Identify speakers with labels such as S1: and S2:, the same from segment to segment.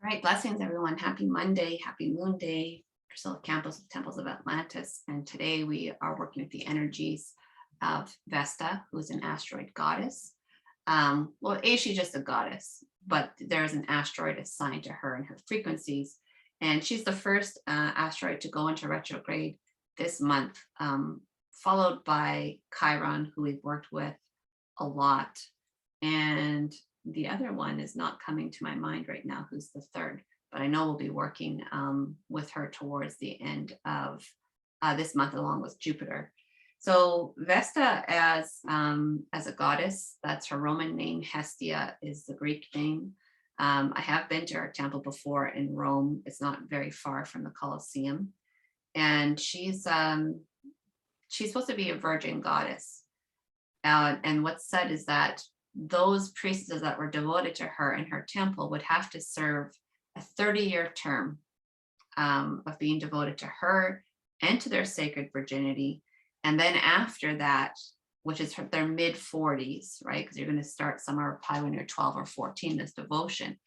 S1: All right, blessings, everyone. Happy Monday, happy moon day, Priscilla Campos of Temples of Atlantis. And today we are working with the energies of Vesta, who's an asteroid goddess. She's just a goddess, but there's an asteroid assigned to her and her frequencies. And she's the first asteroid to go into retrograde this month, followed by Chiron, who we've worked with a lot. And the other one is not coming to my mind right now, who's the third, but I know we'll be working with her towards the end of this month, along with Jupiter. So Vesta as a goddess, that's her Roman name. Hestia is the Greek name. I have been to her temple before in Rome. It's not very far from the Colosseum. And she's supposed to be a virgin goddess. And what's said is that those priestesses that were devoted to her in her temple would have to serve a 30-year term of being devoted to her and to their sacred virginity. And then after that, which is their mid 40s, right? Because you're going to start somewhere probably when you're 12 or 14, this devotion.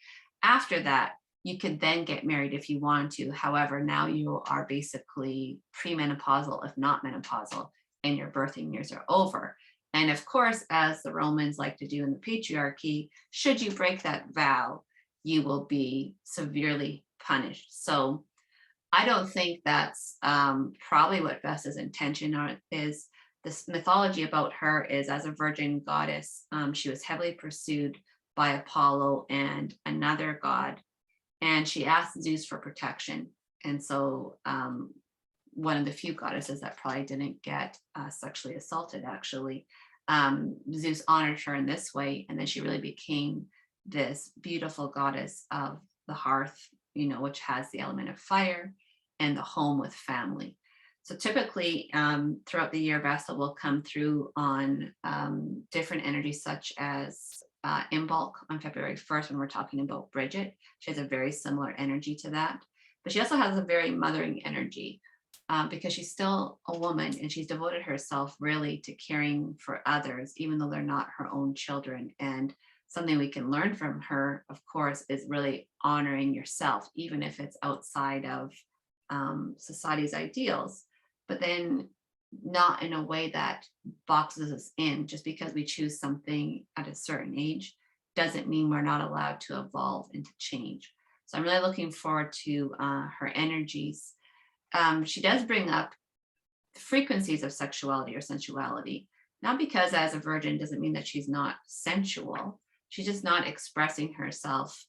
S1: After that, you could then get married if you want to. However, now you are basically premenopausal, if not menopausal, and your birthing years are over. And of course, as the Romans like to do in the patriarchy, should you break that vow, you will be severely punished. So I don't think that's probably what Vesta's intention is. This mythology about her is, as a virgin goddess, she was heavily pursued by Apollo and another god, and she asked Zeus for protection. And so one of the few goddesses that probably didn't get sexually assaulted, actually. Zeus honored her in this way, and then she really became this beautiful goddess of the hearth, which has the element of fire, and the home with family. So typically throughout the year, Vesta will come through on different energies, such as Imbolc on February 1st, when we're talking about Bridget. She has a very similar energy to that. But she also has a very mothering energy because she's still a woman, and she's devoted herself really to caring for others, even though they're not her own children. And something we can learn from her, of course, is really honoring yourself, even if it's outside of society's ideals, but then not in a way that boxes us in. Just because we choose something at a certain age doesn't mean we're not allowed to evolve and to change. So I'm really looking forward to her energies. She does bring up frequencies of sexuality or sensuality, not because as a virgin doesn't mean that she's not sensual. She's just not expressing herself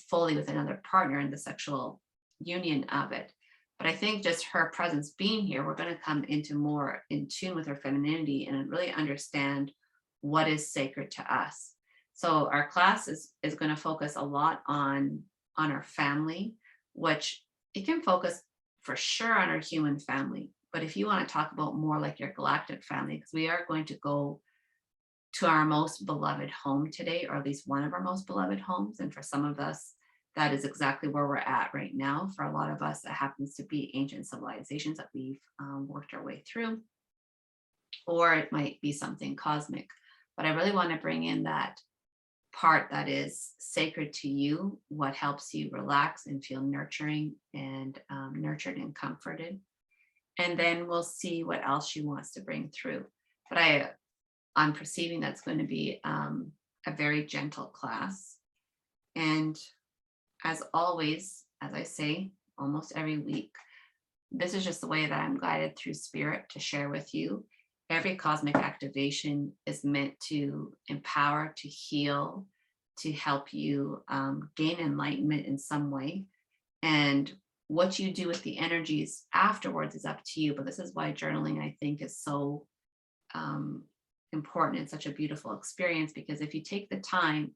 S1: fully with another partner in the sexual union of it. But I think just her presence being here, we're going to come into more in tune with her femininity and really understand what is sacred to us. So our class is going to focus a lot on our family, which it can focus for sure on our human family. But if you want to talk about more like your galactic family, because we are going to go to our most beloved home today, or at least one of our most beloved homes. And for some of us, that is exactly where we're at right now. For a lot of us, it happens to be ancient civilizations that we've worked our way through, or it might be something cosmic. But I really want to bring in that part that is sacred to you, what helps you relax and feel nurturing and nurtured and comforted. And then we'll see what else she wants to bring through. But I'm perceiving that's going to be a very gentle class. And as always, as I say, almost every week, this is just the way that I'm guided through spirit to share with you. Every cosmic activation is meant to empower, to heal, to help you gain enlightenment in some way. And what you do with the energies afterwards is up to you. But this is why journaling, I think, is so important and such a beautiful experience, because if you take the time,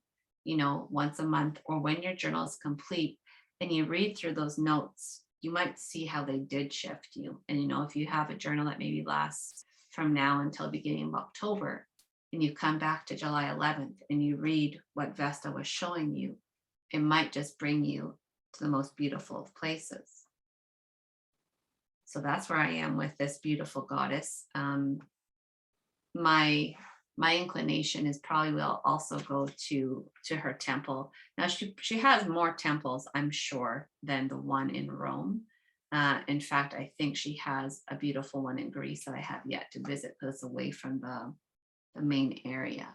S1: once a month, or when your journal is complete, and you read through those notes, you might see how they did shift you. And if you have a journal that maybe lasts from now until beginning of October, and you come back to July 11th and you read what Vesta was showing you, it might just bring you to the most beautiful of places. So that's where I am with this beautiful goddess. My my inclination is probably will also go to her temple. Now she has more temples, I'm sure, than the one in Rome. In fact, I think she has a beautiful one in Greece that I have yet to visit because it's away from the main area.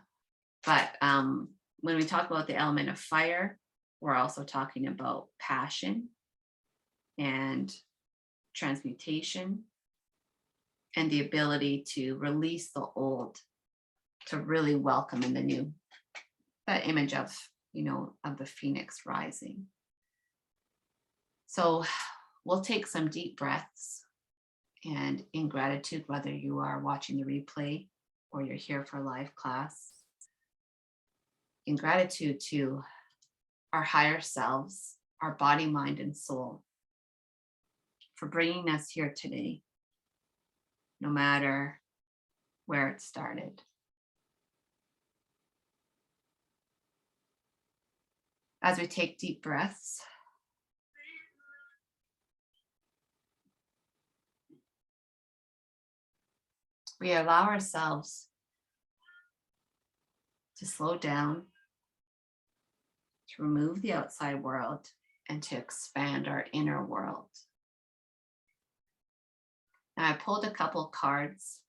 S1: But when we talk about the element of fire, we're also talking about passion and transmutation and the ability to release the old, to really welcome in the new. That image of, of the phoenix rising. So we'll take some deep breaths, and in gratitude, whether you are watching the replay or you're here for a live class, in gratitude to our higher selves, our body, mind, and soul, for bringing us here today, no matter where it started. As we take deep breaths, we allow ourselves to slow down, to remove the outside world, and to expand our inner world. Now, I pulled a couple cards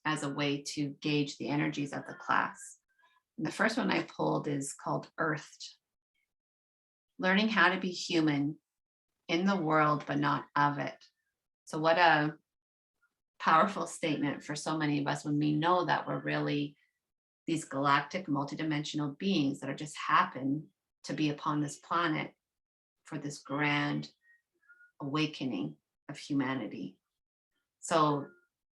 S1: as a way to gauge the energies of the class. And the first one I pulled is called Earthed. Learning how to be human in the world, but not of it. So what a powerful statement for so many of us when we know that we're really these galactic multidimensional beings that are just happen to be upon this planet for this grand awakening of humanity. So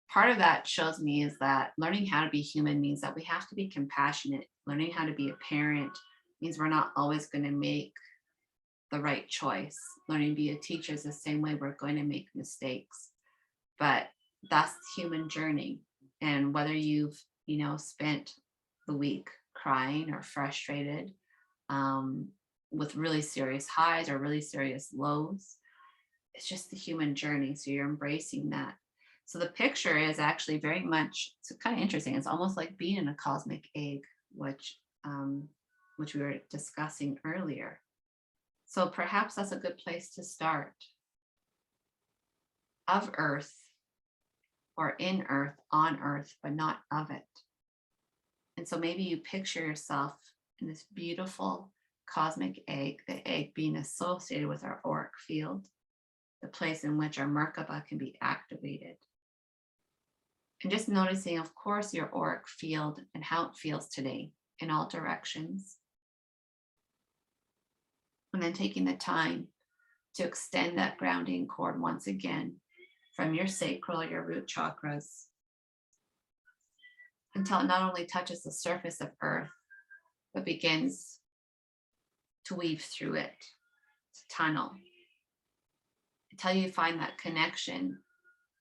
S1: part of that shows me is that learning how to be human means that we have to be compassionate. Learning how to be a parent means we're not always going to make the right choice. Learning to be a teacher is the same way we're going to make mistakes. But that's the human journey. And whether you've, spent the week crying or frustrated with really serious highs or really serious lows, it's just the human journey. So you're embracing that. So the picture is actually very much, it's kind of interesting. It's almost like being in a cosmic egg, which we were discussing earlier. So perhaps that's a good place to start. Of Earth, or in Earth, on Earth, but not of it. And so maybe you picture yourself in this beautiful cosmic egg, the egg being associated with our auric field, the place in which our Merkaba can be activated. And just noticing, of course, your auric field and how it feels today in all directions. And then taking the time to extend that grounding cord once again from your sacral, your root chakras, until it not only touches the surface of Earth, but begins to weave through it, to tunnel, until you find that connection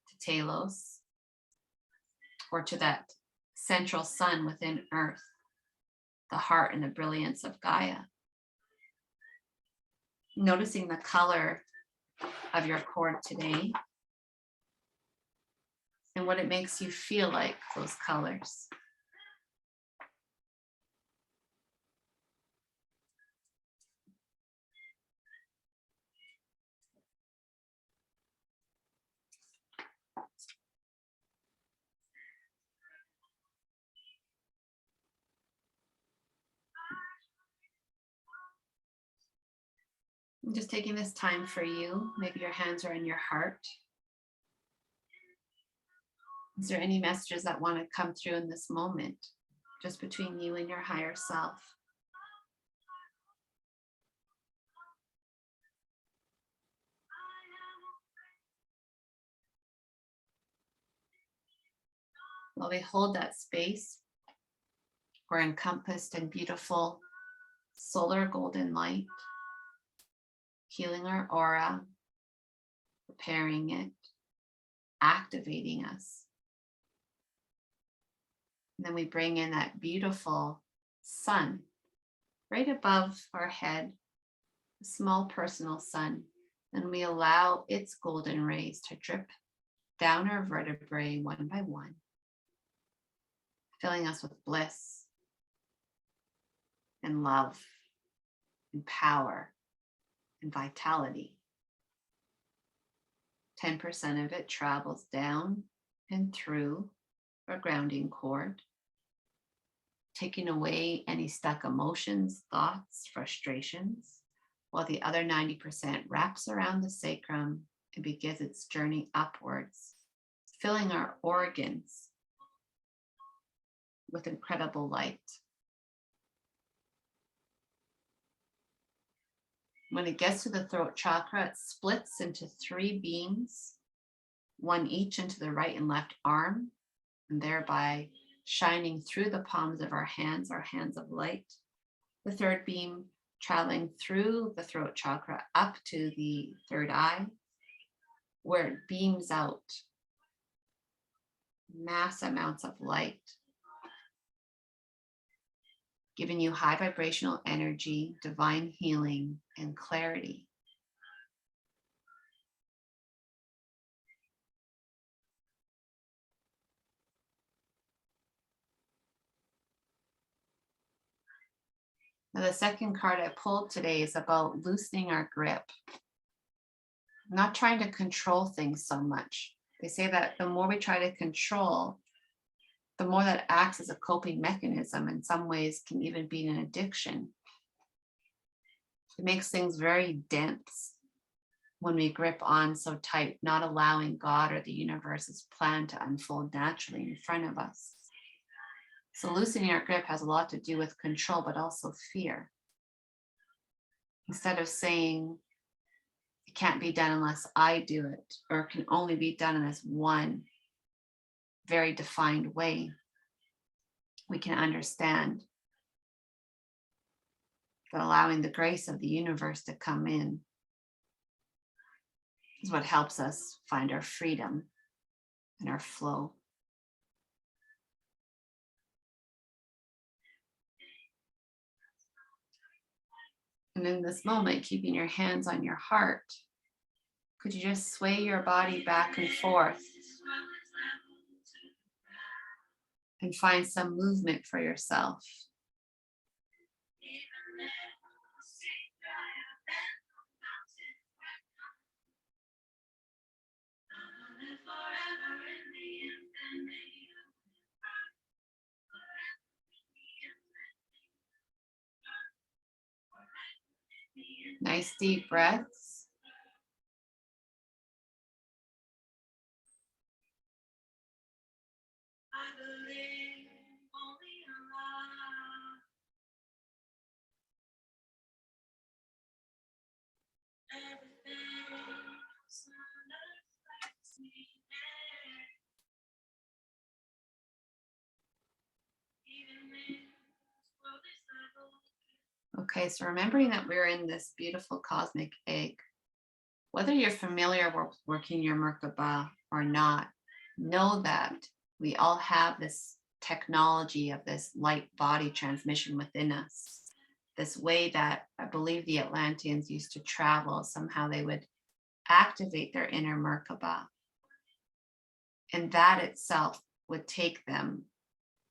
S1: to Telos, or to that central sun within Earth, the heart and the brilliance of Gaia. Noticing the color of your cord today and what it makes you feel like, those colors. I'm just taking this time for you. Maybe your hands are in your heart. Is there any messages that want to come through in this moment, just between you and your higher self? While we hold that space, we're encompassed in beautiful solar golden light, healing our aura, preparing it, activating us. And then we bring in that beautiful sun right above our head, a small personal sun. And we allow its golden rays to drip down our vertebrae one by one, filling us with bliss and love and power and vitality. 10% of it travels down and through our grounding cord, taking away any stuck emotions, thoughts, frustrations, while the other 90% wraps around the sacrum and begins its journey upwards, filling our organs with incredible light. When it gets to the throat chakra, it splits into 3 beams, one each into the right and left arm, and thereby shining through the palms of our hands of light. The third beam traveling through the throat chakra up to the third eye, where it beams out mass amounts of light, giving you high vibrational energy, divine healing, and clarity. Now, the second card I pulled today is about loosening our grip, not trying to control things so much. They say that the more we try to control, the more that acts as a coping mechanism, in some ways can even be an addiction. It makes things very dense when we grip on so tight, not allowing God or the universe's plan to unfold naturally in front of us. So loosening our grip has a lot to do with control, but also fear. Instead of saying, it can't be done unless I do it, or it can only be done in this one very defined way, we can understand that allowing the grace of the universe to come in is what helps us find our freedom and our flow. And in this moment, keeping your hands on your heart, could you just sway your body back and forth and find some movement for yourself? Nice deep breaths. Okay, so remembering that we're in this beautiful cosmic egg, whether you're familiar with working your Merkaba or not, know that we all have this technology of this light body transmission within us. This way that I believe the Atlanteans used to travel, somehow they would activate their inner Merkaba. And that itself would take them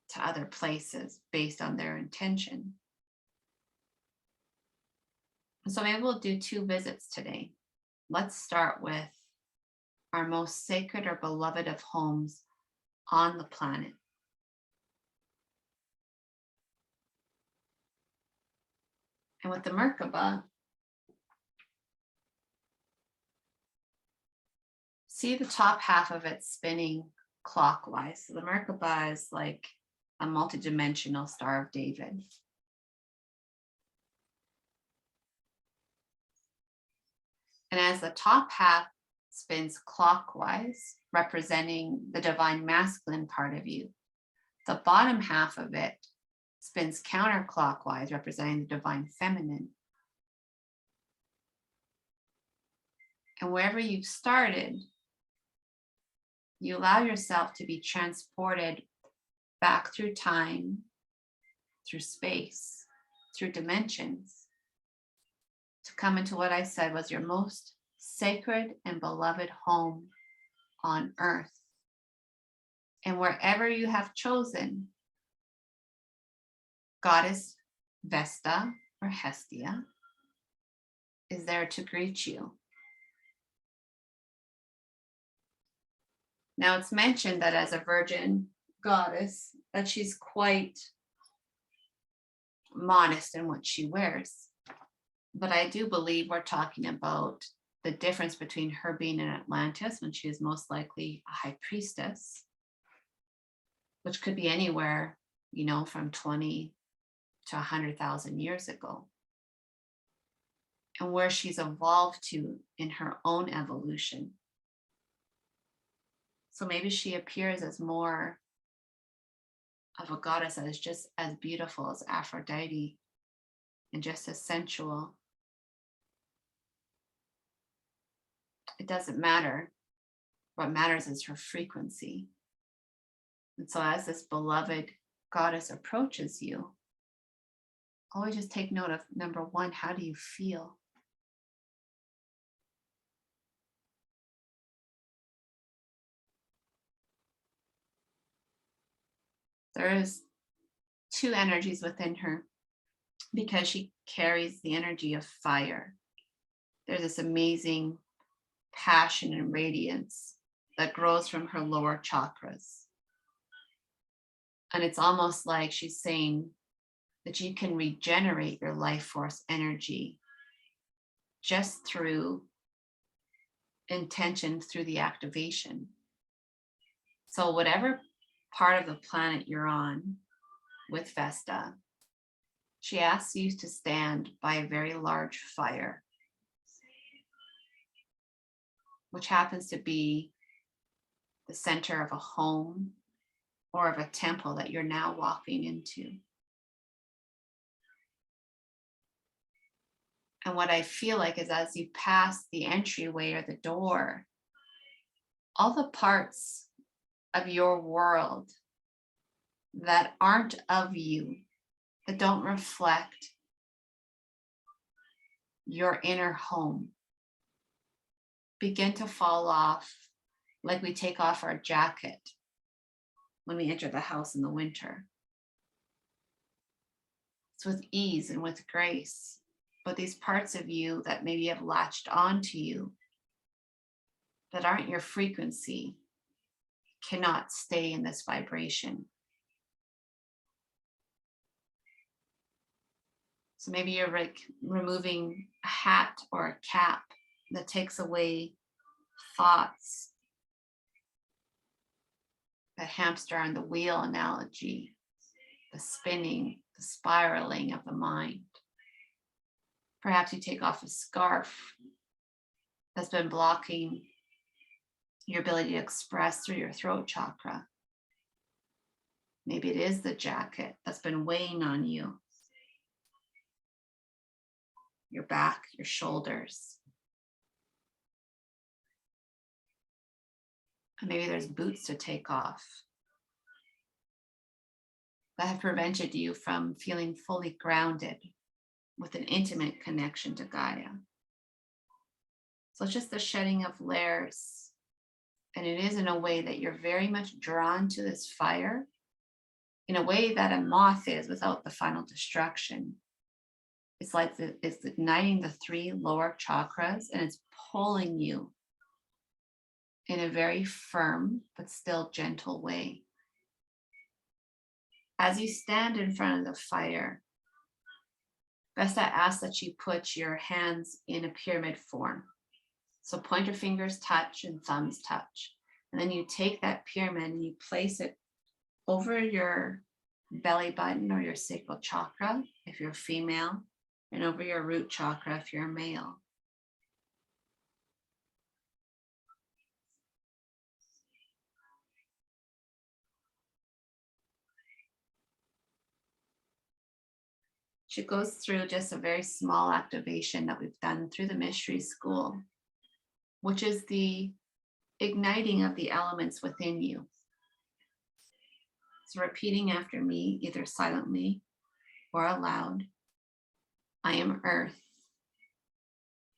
S1: to other places based on their intention. So maybe we'll do 2 visits today. Let's start with our most sacred or beloved of homes on the planet. And with the Merkaba, see the top half of it spinning clockwise. So the Merkaba is like a multidimensional Star of David. And as the top half spins clockwise, representing the divine masculine part of you, the bottom half of it spins counterclockwise, representing the divine feminine. And wherever you've started, you allow yourself to be transported back through time, through space, through dimensions, to come into what I said was your most sacred and beloved home on earth. And wherever you have chosen, Goddess Vesta or Hestia is there to greet you. Now it's mentioned that as a virgin goddess, that she's quite modest in what she wears. But I do believe we're talking about the difference between her being in Atlantis, when she is most likely a high priestess, which could be anywhere, from 20 to 100,000 years ago, and where she's evolved to in her own evolution. So maybe she appears as more of a goddess that is just as beautiful as Aphrodite and just as sensual. It doesn't matter. What matters is her frequency. And so as this beloved goddess approaches you, always just take note of, number one, how do you feel? There is two energies within her because she carries the energy of fire. There's this amazing passion and radiance that grows from her lower chakras. And it's almost like she's saying that you can regenerate your life force energy just through intention, through the activation. So whatever part of the planet you're on with Vesta, she asks you to stand by a very large fire, which happens to be the center of a home or of a temple that you're now walking into. And what I feel like is as you pass the entryway or the door, all the parts of your world that aren't of you, that don't reflect your inner home, begin to fall off like we take off our jacket when we enter the house in the winter. It's with ease and with grace. But these parts of you that maybe have latched onto you that aren't your frequency cannot stay in this vibration. So maybe you're like removing a hat or a cap that takes away thoughts. The hamster on the wheel analogy, the spinning, the spiraling of the mind. Perhaps you take off a scarf that's been blocking your ability to express through your throat chakra. Maybe it is the jacket that's been weighing on you, your back, your shoulders. And maybe there's boots to take off that have prevented you from feeling fully grounded with an intimate connection to Gaia. So it's just the shedding of layers. And it is in a way that you're very much drawn to this fire, in a way that a moth is without the final destruction. It's like it's igniting the three lower chakras, and it's pulling you in a very firm but still gentle way. As you stand in front of the fire, Vesta asks that you put your hands in a pyramid form. So pointer fingers touch and thumbs touch. And then you take that pyramid and you place it over your belly button or your sacral chakra if you're female, and over your root chakra if you're male. She goes through just a very small activation that we've done through the mystery school, which is the igniting of the elements within you. So repeating after me, either silently or aloud. I am earth.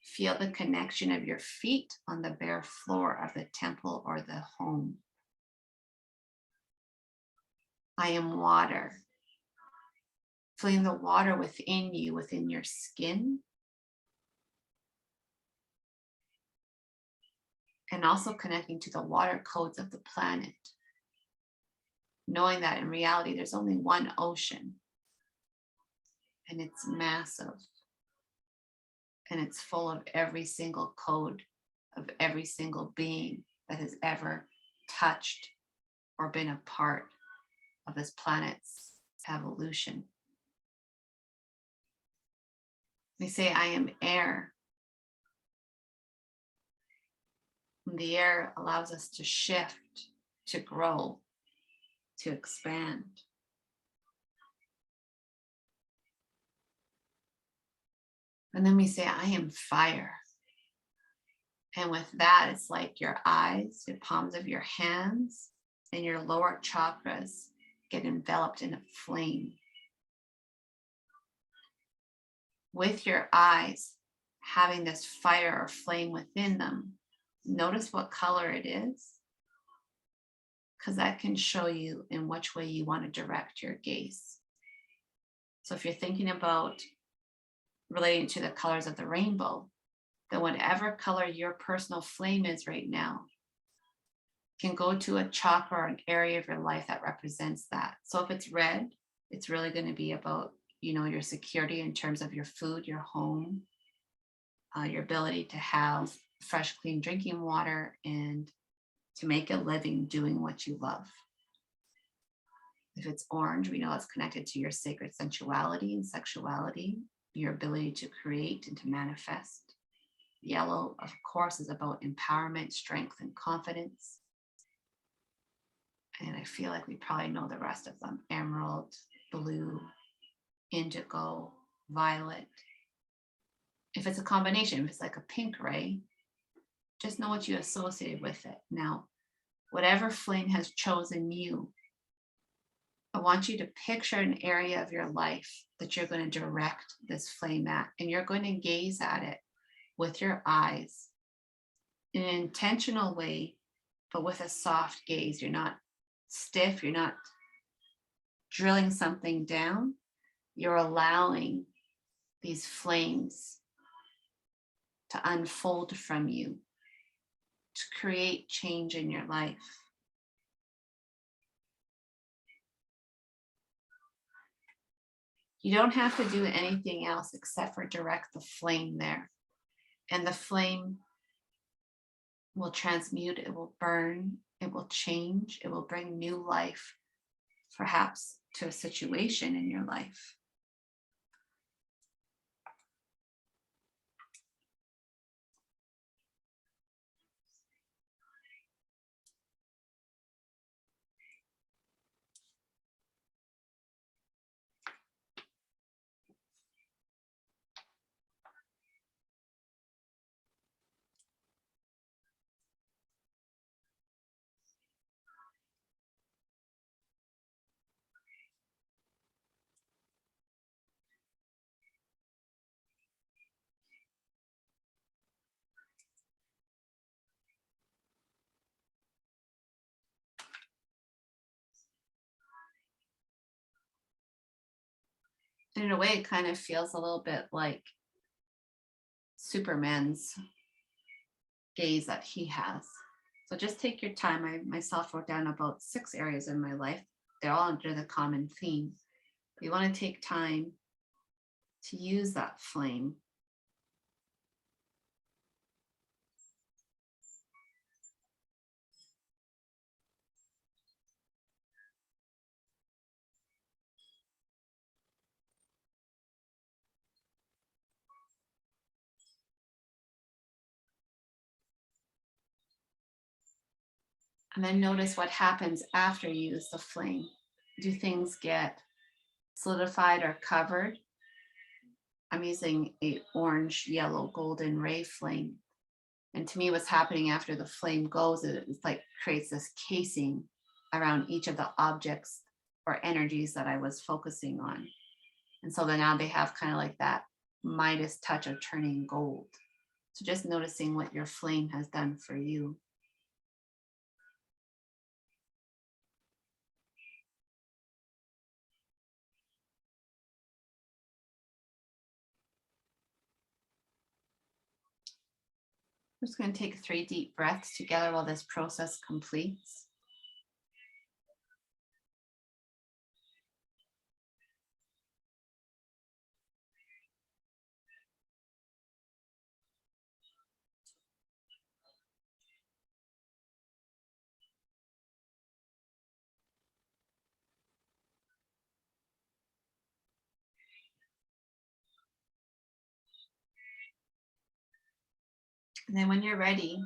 S1: Feel the connection of your feet on the bare floor of the temple or the home. I am water. feeling the water within you, within your skin, and also connecting to the water codes of the planet, knowing that in reality there's only one ocean and it's massive and it's full of every single code of every single being that has ever touched or been a part of this planet's evolution. We say, I am air. And the air allows us to shift, to grow, to expand. And then we say, I am fire. And with that, it's like your eyes, the palms of your hands, and your lower chakras get enveloped in a flame. With your eyes having this fire or flame within them, notice what color it is, because that can show you in which way you want to direct your gaze. So if you're thinking about relating to the colors of the rainbow, then whatever color your personal flame is right now can go to a chakra or an area of your life that represents that. So if it's red, it's really going to be about, your security in terms of your food, your home, your ability to have fresh, clean drinking water, and to make a living doing what you love. If it's orange, we know it's connected to your sacred sensuality and sexuality, your ability to create and to manifest. Yellow, of course, is about empowerment, strength, and confidence. And I feel like we probably know the rest of them. Emerald, blue, indigo, violet. If it's a combination, if it's like a pink ray, just know what you associate with it. Now, whatever flame has chosen you, I want you to picture an area of your life that you're going to direct this flame at, and you're going to gaze at it with your eyes in an intentional way, but with a soft gaze. You're not stiff, you're not drilling something down. You're allowing these flames to unfold from you, to create change in your life. You don't have to do anything else except for direct the flame there. And the flame will transmute, it will burn, it will change, it will bring new life, perhaps to a situation in your life. And in a way, it kind of feels a little bit like Superman's gaze that he has. So just take your time. I myself wrote down about 6 areas in my life. They're all under the common theme. But you want to take time to use that flame. And then notice what happens after you use the flame. Do things get solidified or covered? I'm using a orange, yellow, golden ray flame. And to me, what's happening after the flame goes, it's like creates this casing around each of the objects or energies that I was focusing on. And so then now they have kind of like that Midas touch of turning gold. So just noticing what your flame has done for you. I'm just going to take 3 deep breaths together while this process completes. And then when you're ready,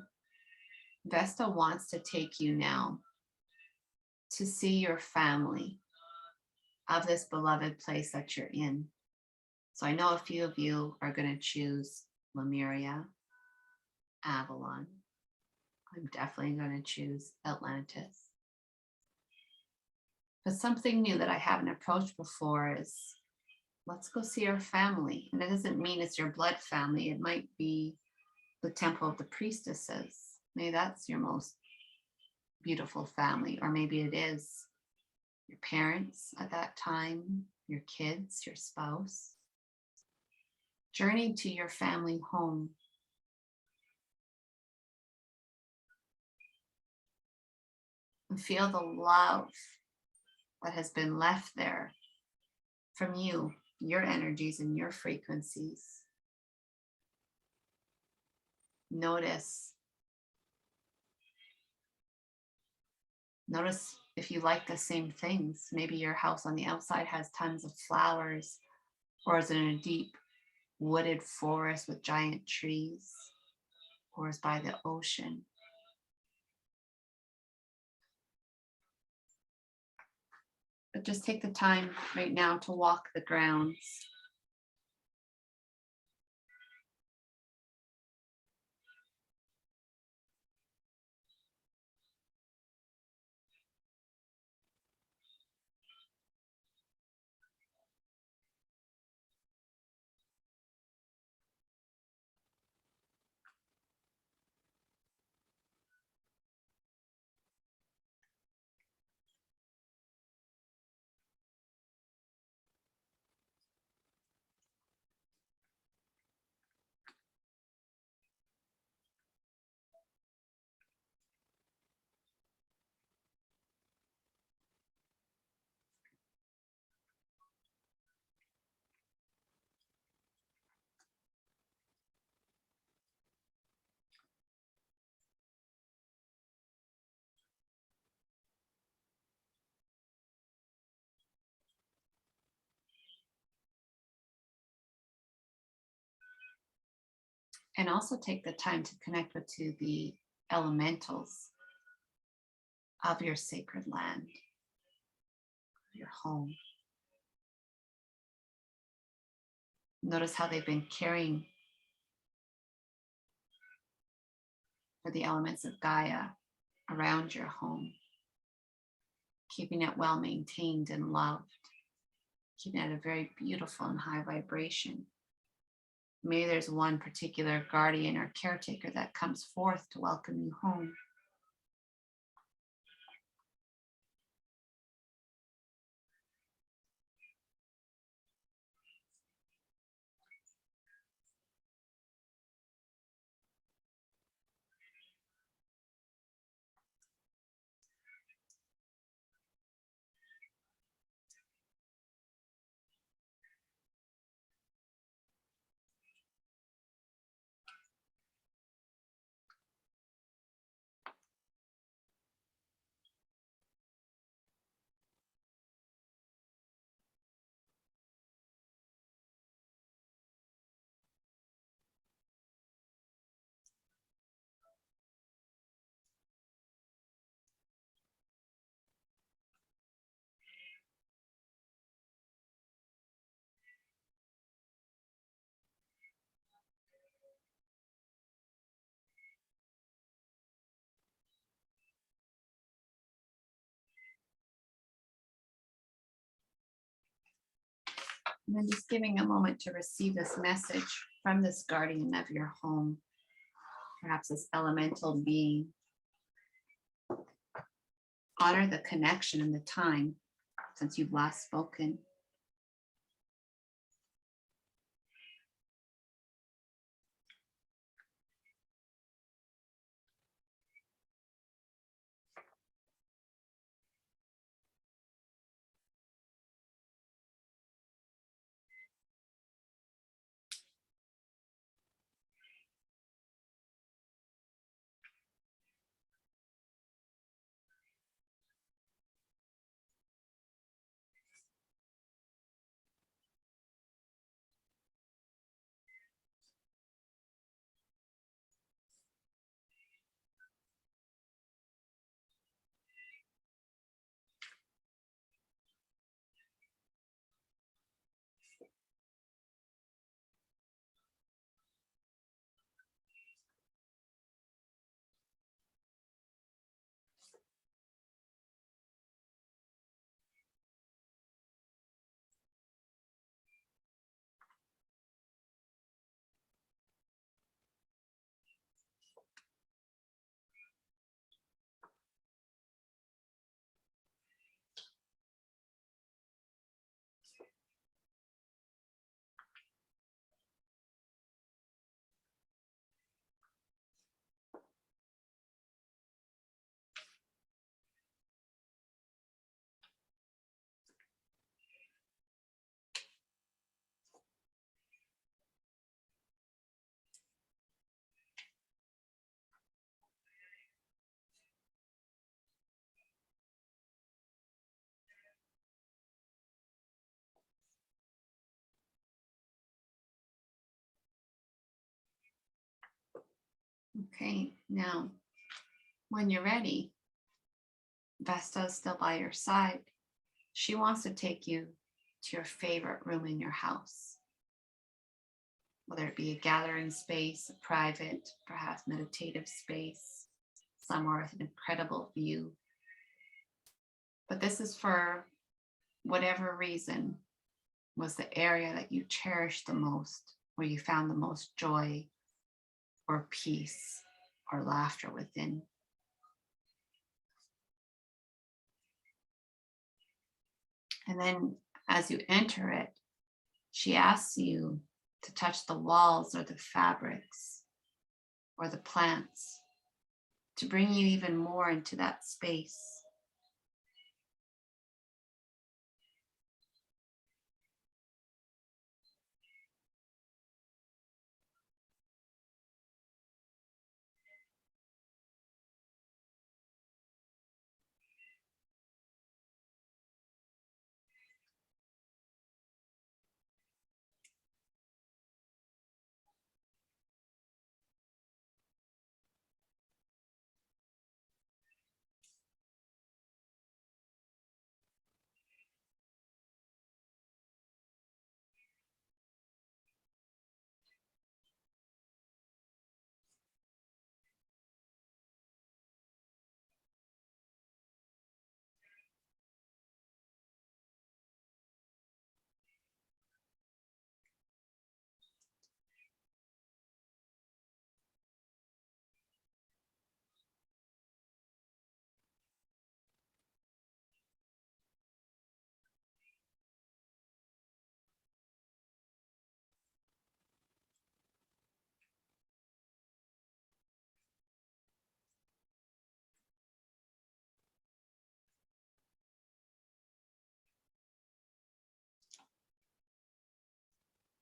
S1: Vesta wants to take you now to see your family of this beloved place that you're in. So I know a few of you are going to choose Lemuria, Avalon. I'm definitely going to choose Atlantis. But something new that I haven't approached before is, let's go see our family. And it doesn't mean it's your blood family. It might be the Temple of the Priestesses. Maybe that's your most beautiful family, or maybe it is your parents at that time, your kids, your spouse. Journey to your family home. And feel the love that has been left there from you, your energies and your frequencies. Notice if you like the same things. Maybe your house on the outside has tons of flowers, or is in a deep wooded forest with giant trees, or is by the ocean. But just take the time right now to walk the grounds. And also take the time to connect with the elementals of your sacred land, your home. Notice how they've been caring for the elements of Gaia around your home, keeping it well maintained and loved, keeping it a very beautiful and high vibration. Maybe there's one particular guardian or caretaker that comes forth to welcome you home. And then just giving a moment to receive this message from this guardian of your home, perhaps this elemental being. Honor the connection and the time since you've last spoken. Okay, now when you're ready, Vesta is still by your side. She wants to take you to your favorite room in your house, whether it be a gathering space, a private, perhaps meditative space, somewhere with an incredible view. But this is for whatever reason was the area that you cherished the most, where you found the most joy or peace or laughter within. And then as you enter it, she asks you to touch the walls or the fabrics or the plants to bring you even more into that space.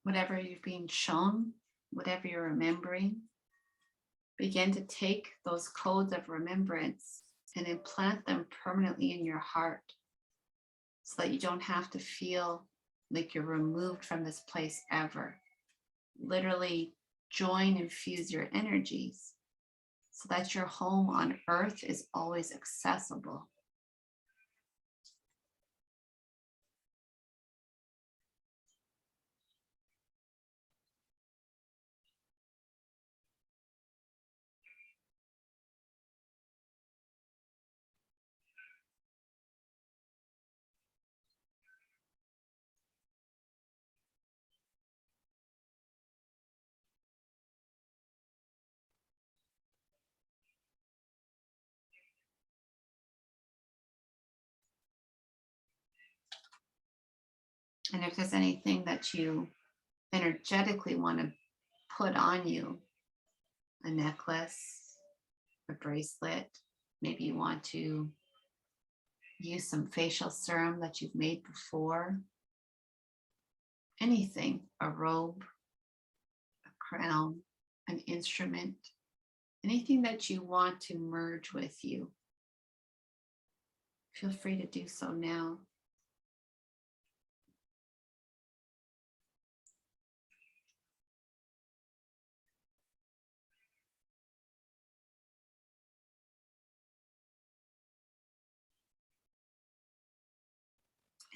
S1: Whatever you've been shown, whatever you're remembering, begin to take those codes of remembrance and implant them permanently in your heart so that you don't have to feel like you're removed from this place ever. Literally join and fuse your energies so that your home on earth is always accessible. And if there's anything that you energetically want to put on you, a necklace, a bracelet, maybe you want to use some facial serum that you've made before, anything, a robe, a crown, an instrument, anything that you want to merge with you, feel free to do so now.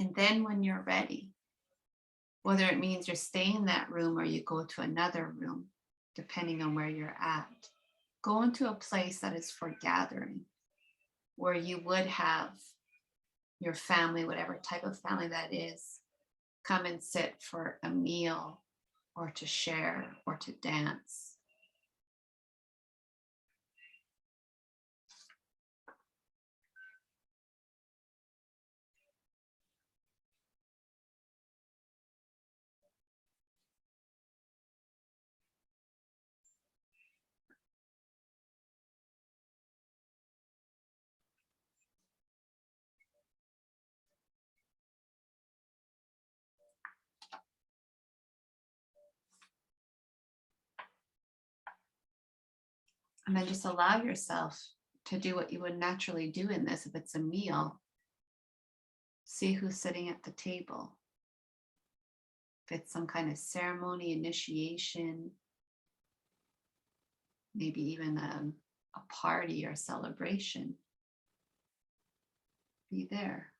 S1: And then when you're ready, whether it means you stay in that room or you go to another room, depending on where you're at, go into a place that is for gathering, where you would have your family, whatever type of family that is, come and sit for a meal or to share or to dance. And then just allow yourself to do what you would naturally do in this. If it's a meal, see who's sitting at the table. If it's some kind of ceremony, initiation, maybe even a party or celebration. Be there.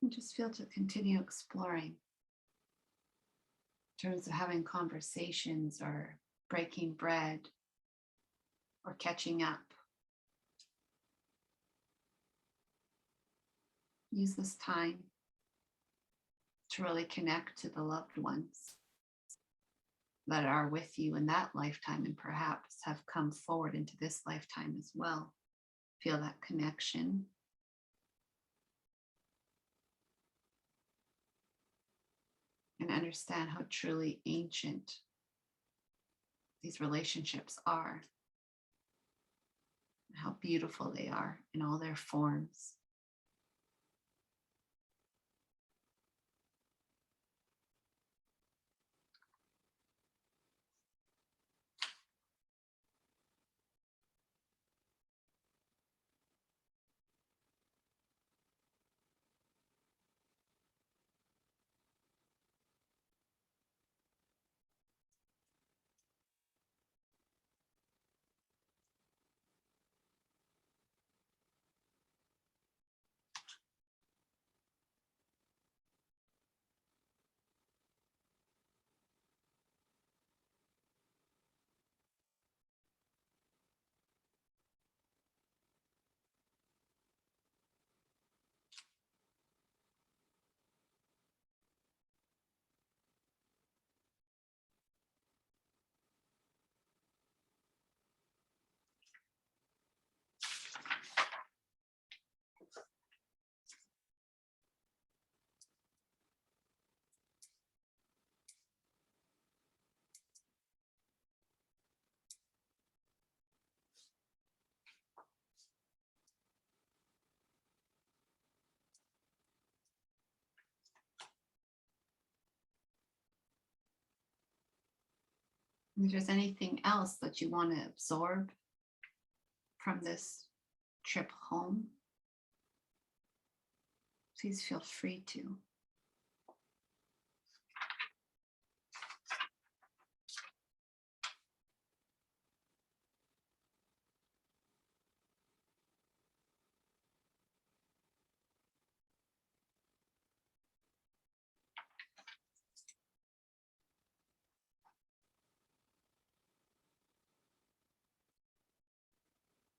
S1: And just feel to continue exploring in terms of having conversations or breaking bread or catching up. Use this time to really connect to the loved ones that are with you in that lifetime and perhaps have come forward into this lifetime as well. Feel that connection. And understand how truly ancient these relationships are, and how beautiful they are in all their forms. If there's anything else that you want to absorb from this trip home, please feel free to.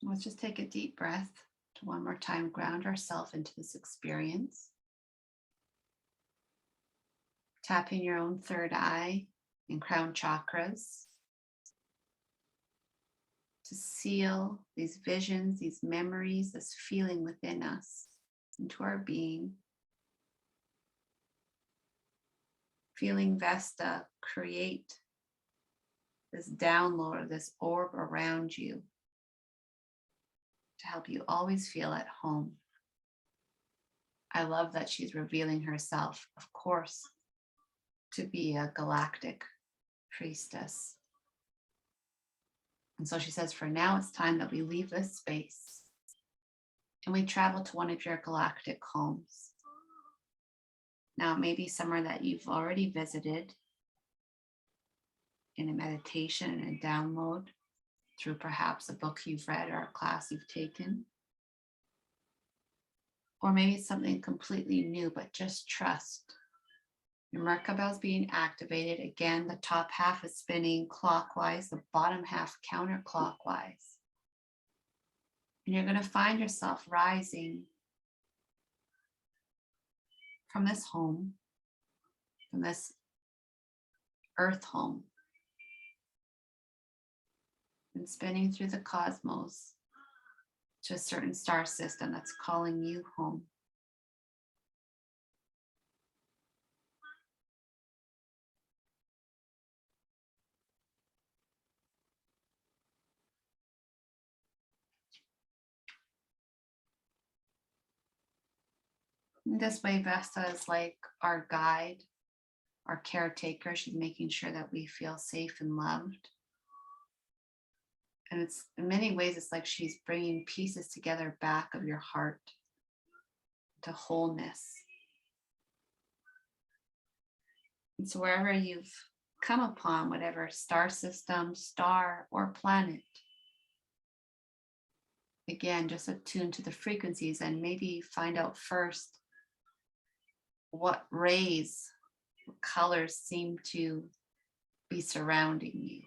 S1: Let's just take a deep breath to one more time, ground ourselves into this experience. Tapping your own third eye and crown chakras to seal these visions, these memories, this feeling within us into our being. Feeling Vesta create this download, this orb around you to help you always feel at home. I love that she's revealing herself, of course, to be a galactic priestess. And so she says, for now, it's time that we leave this space and we travel to one of your galactic homes. Now, it may be somewhere that you've already visited in a meditation and a download through perhaps a book you've read or a class you've taken. Or maybe it's something completely new, but just trust. Your Merkaba is being activated. Again, the top half is spinning clockwise, the bottom half counterclockwise. And you're going to find yourself rising from this home, from this earth home, and spinning through the cosmos to a certain star system that's calling you home. In this way, Vesta is like our guide, our caretaker. She's making sure that we feel safe and loved. And it's in many ways, it's like she's bringing pieces together back of your heart to wholeness. And so wherever you've come upon whatever star system, star, or planet, again, just attune to the frequencies and maybe find out first what rays, what colors seem to be surrounding you.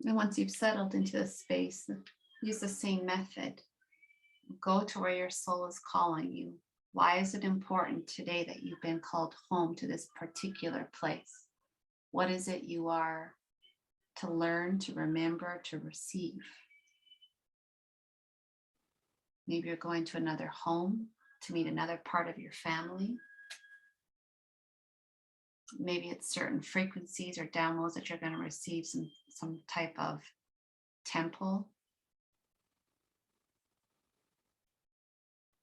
S1: And once you've settled into this space, use the same method. Go to where your soul is calling you. Why is it important today that you've been called home to this particular place? What is it you are to learn, to remember, to receive? Maybe you're going to another home to meet another part of your family. Maybe it's certain frequencies or downloads that you're going to receive some type of temple.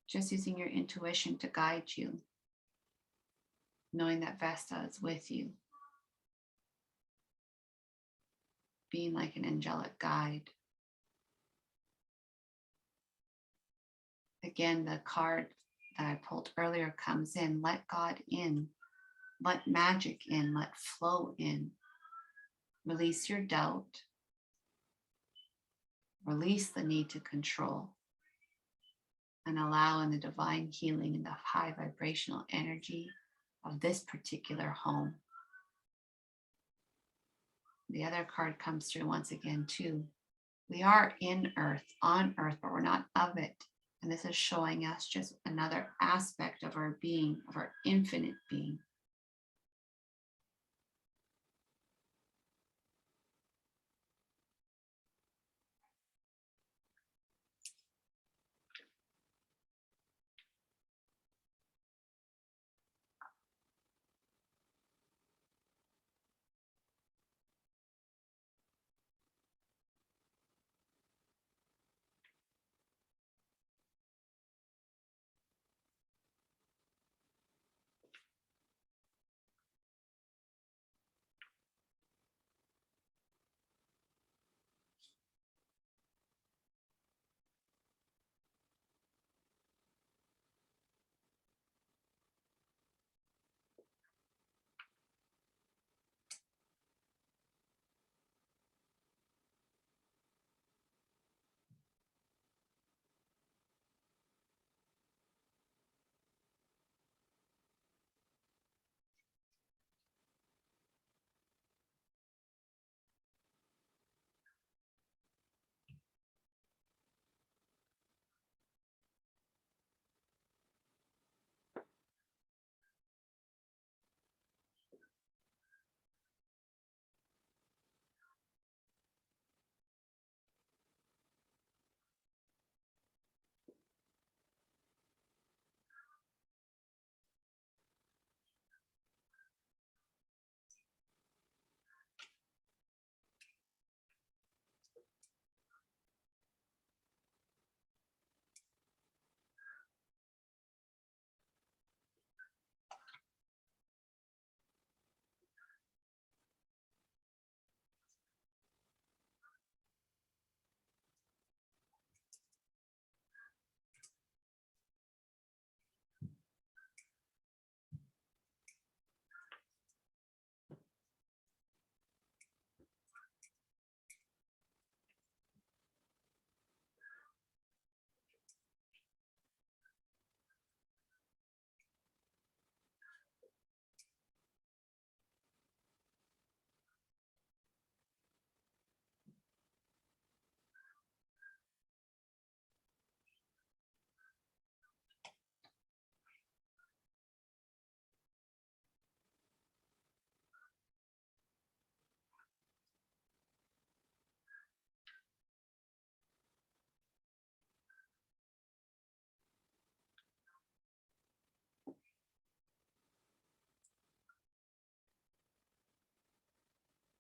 S1: Just using your intuition to guide you, knowing that Vesta is with you, being like an angelic guide. Again, the card that I pulled earlier comes in. Let God in. Let magic in. Let flow in. Release your doubt. Release the need to control. And allow in the divine healing and the high vibrational energy of this particular home. The other card comes through once again too. We are in Earth, on Earth, but we're not of it. And this is showing us just another aspect of our being, of our infinite being.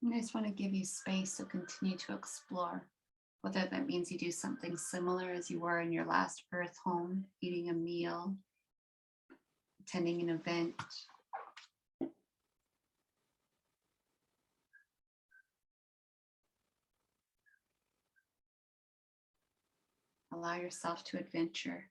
S1: And I just want to give you space to continue to explore, whether that means you do something similar as you were in your last Earth home, eating a meal, attending an event. Allow yourself to adventure.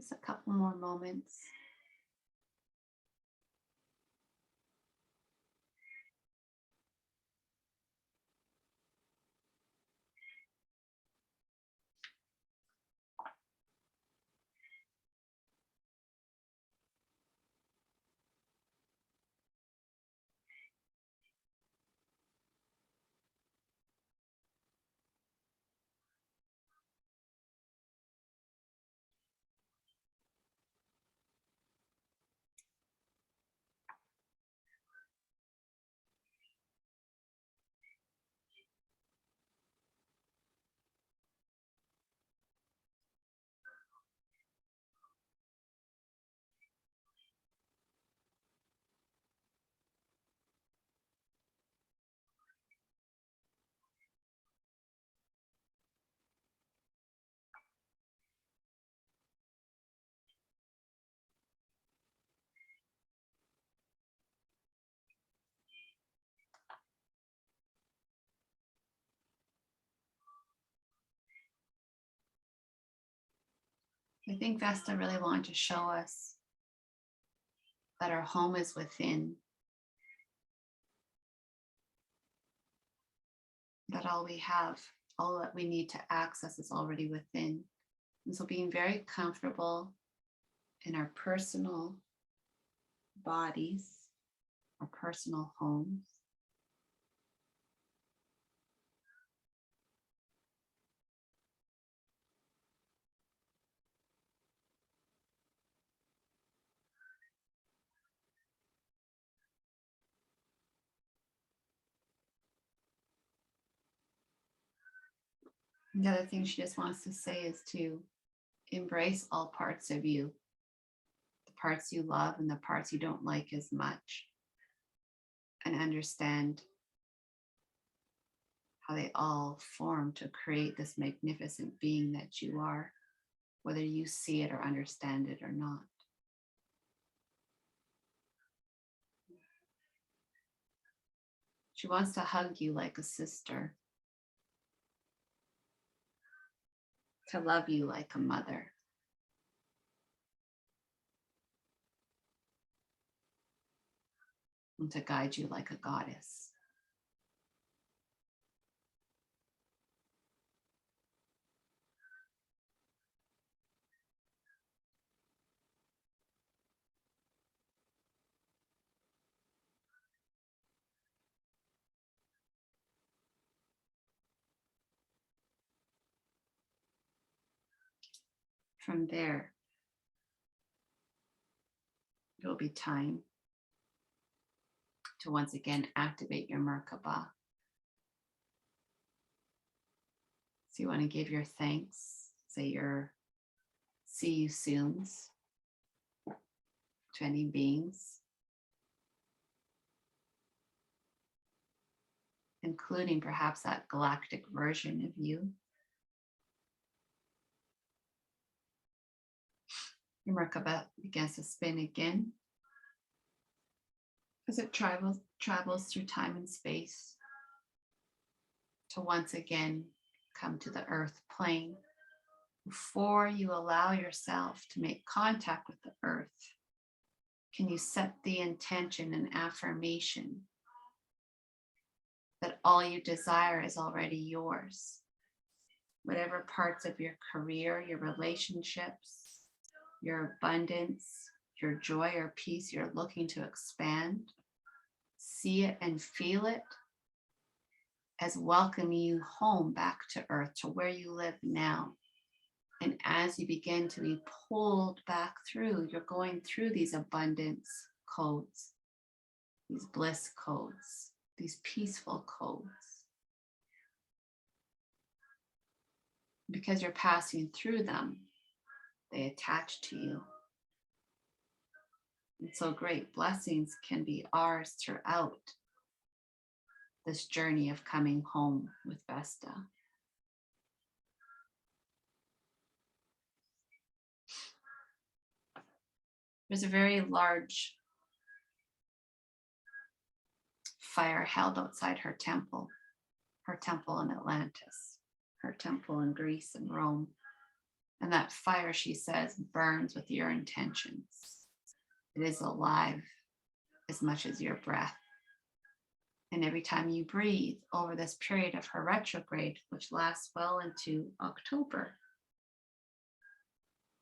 S1: Just a couple more moments. I think Vesta really wanted to show us that our home is within, that all we have, all that we need to access is already within. And so being very comfortable in our personal bodies, our personal homes. The other thing she just wants to say is to embrace all parts of you, the parts you love and the parts you don't like as much, and understand how they all form to create this magnificent being that you are, whether you see it or understand it or not. She wants to hug you like a sister, to love you like a mother. And to guide you like a goddess. From there, it will be time to once again activate your Merkaba. So you want to give your thanks, say your see you soons to any beings, including perhaps that galactic version of you. Your Merkaba begins to spin again as it travels through time and space to once again come to the earth plane. Before you allow yourself to make contact with the earth, can you set the intention and affirmation that all you desire is already yours? Whatever parts of your career, your relationships, your abundance, your joy or peace you're looking to expand, see it and feel it as welcoming you home back to earth, to where you live now. And as you begin to be pulled back through, you're going through these abundance codes, these bliss codes, these peaceful codes. Because you're passing through them, they attach to you. And so great blessings can be ours throughout this journey of coming home with Vesta. There's a very large fire held outside her temple in Atlantis, her temple in Greece and Rome. And that fire, she says, burns with your intentions. It is alive as much as your breath. And every time you breathe over this period of her retrograde, which lasts well into October,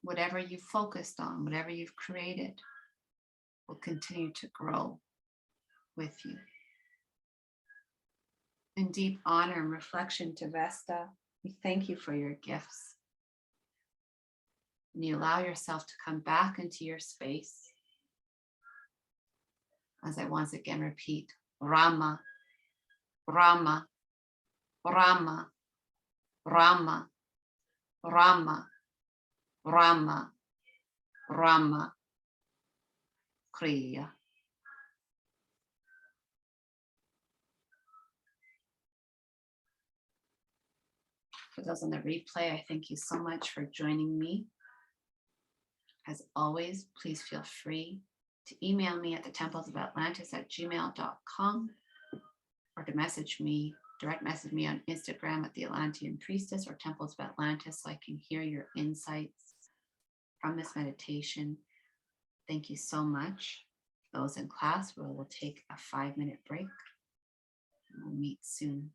S1: whatever you focused on, whatever you've created, will continue to grow with you. In deep honor and reflection to Vesta, we thank you for your gifts. And you allow yourself to come back into your space. As I once again repeat, Rama, Rama, Rama, Rama, Rama, Rama, Rama, Kriya. For those on the replay, I thank you so much for joining me. As always, please feel free to email me at thetemplesofatlantis@gmail.com or to direct message me on Instagram at the Atlantean Priestess or Temples of Atlantis so I can hear your insights from this meditation. Thank you so much. For those in class, we'll take a 5-minute break. We'll meet soon.